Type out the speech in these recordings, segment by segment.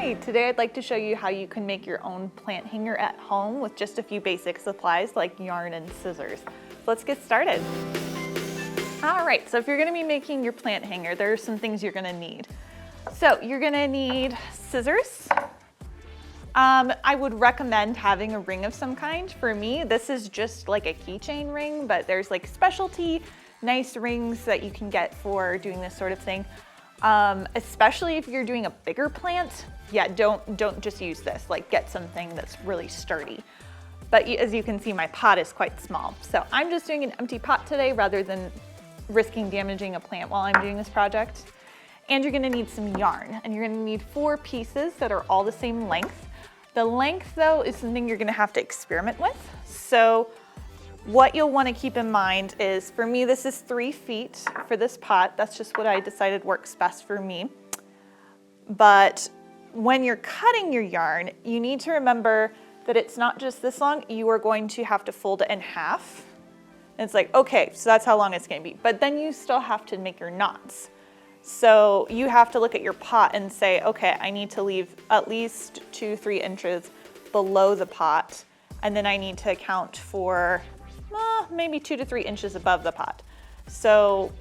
Hi, today I'd like to show you how you can make your own plant hanger at home with just a few basic supplies like yarn and scissors. Let's get started. All right, so if you're gonna be making your plant hanger, there are some things you're gonna need. So you're gonna need scissors. I would recommend having a ring of some kind. For me, this is just like a keychain ring, but there's like specialty nice rings that you can get for doing this sort of thing. Especially if you're doing a bigger plant, yeah, don't just use this, like get something that's really sturdy. But as you can see, my pot is quite small. So I'm just doing an empty pot today rather than risking damaging a plant while I'm doing this project. And you're gonna need some yarn, and you're gonna need 4 pieces that are all the same length. The length though is something you're gonna have to experiment with. So what you'll want to keep in mind is, for me, this is 3 feet for this pot. That's just what I decided works best for me. But when you're cutting your yarn, you need to remember that it's not just this long. You are going to have to fold it in half. And it's like, okay, so that's how long it's going to be. But then you still have to make your knots. So you have to look at your pot and say, okay, I need to leave at least 2-3 inches below the pot. And then I need to account for maybe 2 to 3 inches above the pot. So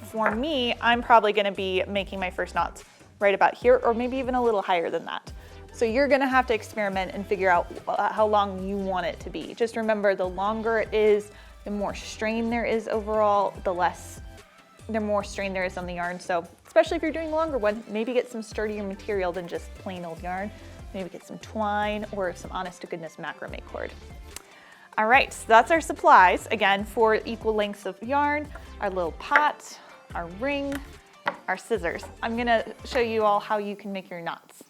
for me, I'm probably gonna be making my first knots right about here, or maybe even a little higher than that. So you're gonna have to experiment and figure out how long you want it to be. Just remember, the longer it is, the more strain there is overall, the more strain there is on the yarn. So especially if you're doing a longer one, maybe get some sturdier material than just plain old yarn. Maybe get some twine or some honest to goodness macrame cord. All right, so that's our supplies. Again, 4 equal lengths of yarn, our little pot, our ring, our scissors. I'm gonna show you all how you can make your knots.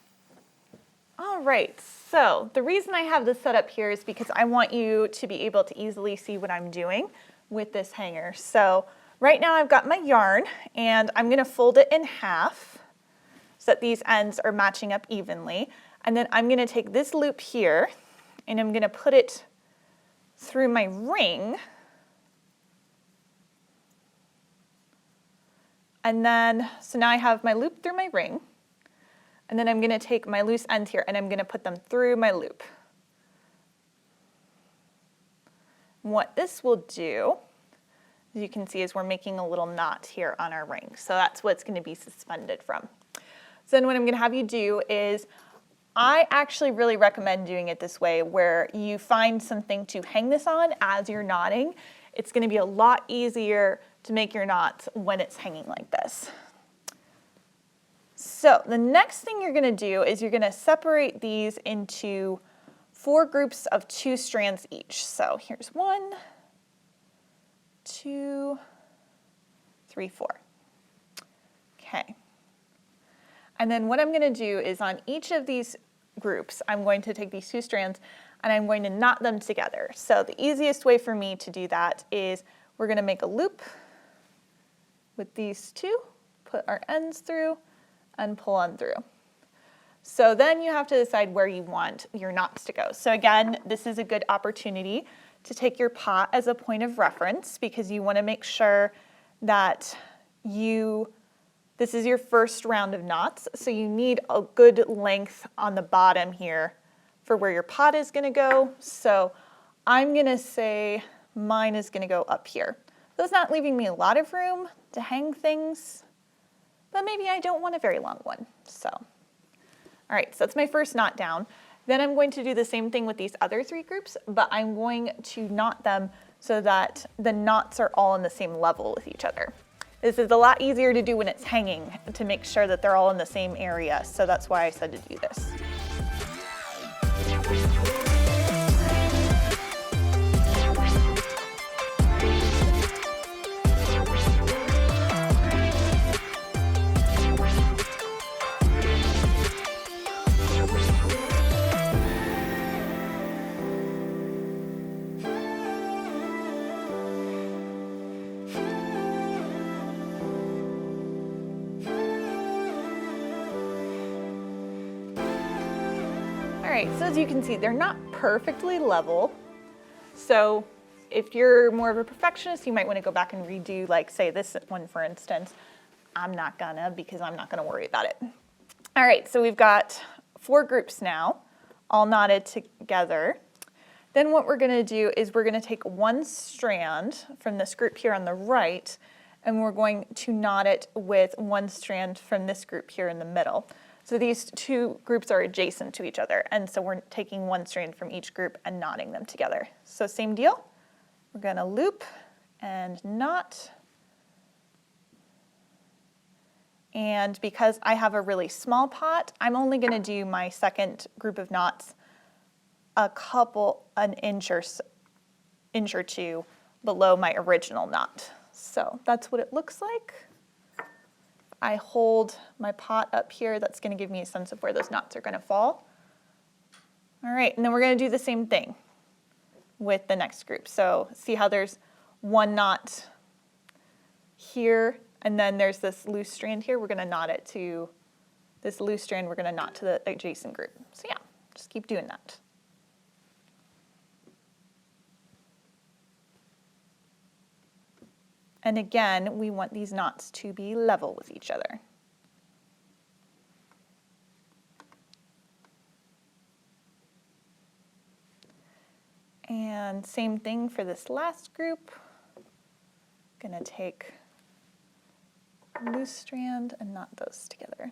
All right, so the reason I have this set up here is because I want you to be able to easily see what I'm doing with this hanger. So right now I've got my yarn, and I'm gonna fold it in half so that these ends are matching up evenly. And then I'm gonna take this loop here, and I'm gonna put it through my ring, and then so now I have my loop through my ring, and then I'm going to take my loose ends here and I'm going to put them through my loop. And what this will do, as you can see, is we're making a little knot here on our ring, so that's what it's going to be suspended from. So then what I'm going to have you do is, I actually really recommend doing it this way, where you find something to hang this on as you're knotting. It's gonna be a lot easier to make your knots when it's hanging like this. So the next thing you're gonna do is you're gonna separate these into 4 groups of 2 strands each. So here's 1, 2, 3, 4. Okay. And then what I'm gonna do is, on each of these groups, I'm going to take these 2 strands and I'm going to knot them together. So the easiest way for me to do that is, we're gonna make a loop with these 2, put our ends through, and pull on through. So then you have to decide where you want your knots to go. So again, this is a good opportunity to take your pot as a point of reference, because you wanna make sure that this is your first round of knots, so you need a good length on the bottom here for where your pot is gonna go. So I'm gonna say mine is gonna go up here. That's not leaving me a lot of room to hang things, but maybe I don't want a very long one. So, all right, so that's my first knot down. Then I'm going to do the same thing with these other 3 groups, but I'm going to knot them so that the knots are all on the same level with each other. This is a lot easier to do when it's hanging, to make sure that they're all in the same area. So that's why I said to do this. All right, so as you can see, they're not perfectly level. So if you're more of a perfectionist, you might want to go back and redo, like, say, this one, for instance. I'm not gonna, because I'm not gonna worry about it. All right, so we've got 4 groups now, all knotted together. Then what we're gonna do is we're gonna take one strand from this group here on the right, and we're going to knot it with one strand from this group here in the middle. So these 2 groups are adjacent to each other, and so we're taking one strand from each group and knotting them together. So same deal, we're gonna loop and knot. And because I have a really small pot, I'm only gonna do my second group of knots an inch or 2 below my original knot. So that's what it looks like. I hold my pot up here, that's gonna give me a sense of where those knots are gonna fall. All right, and then we're gonna do the same thing with the next group. So see how there's one knot here, and then there's this loose strand here. We're gonna knot it to this loose strand, we're gonna knot to the adjacent group. So yeah, just keep doing that. And again, we want these knots to be level with each other. And same thing for this last group. Gonna take a loose strand and knot those together.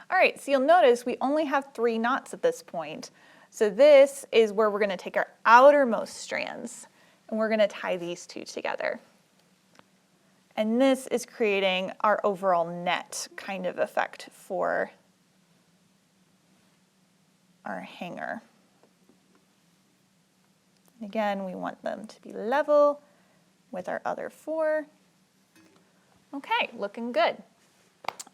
All right, so you'll notice we only have 3 knots at this point. So this is where we're gonna take our outermost strands and we're gonna tie these 2 together. And this is creating our overall net kind of effect for our hanger. And again, we want them to be level with our other 4. Okay, looking good.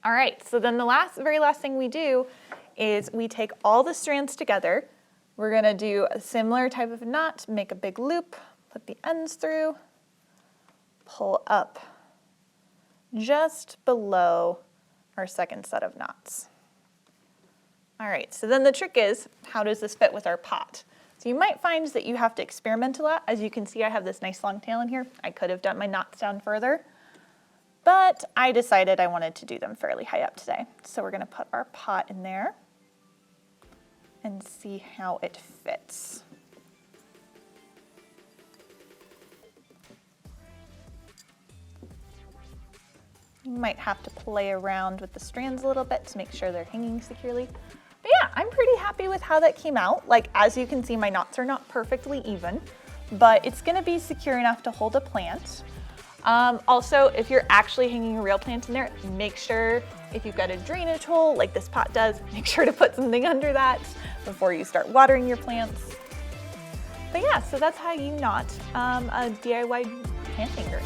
All right, so then the very last thing we do is we take all the strands together. We're gonna do a similar type of knot, make a big loop, put the ends through, pull up just below our second set of knots. All right, so then the trick is, how does this fit with our pot? So you might find that you have to experiment a lot. As you can see, I have this nice long tail in here. I could have done my knots down further, but I decided I wanted to do them fairly high up today. So we're gonna put our pot in there and see how it fits. You might have to play around with the strands a little bit to make sure they're hanging securely. But yeah, I'm pretty happy with how that came out. Like, as you can see, my knots are not perfectly even, but it's gonna be secure enough to hold a plant. Also, if you're actually hanging a real plant in there, make sure if you've got a drainage hole like this pot does, make sure to put something under that before you start watering your plants. But yeah, so that's how you knot a DIY plant hanger.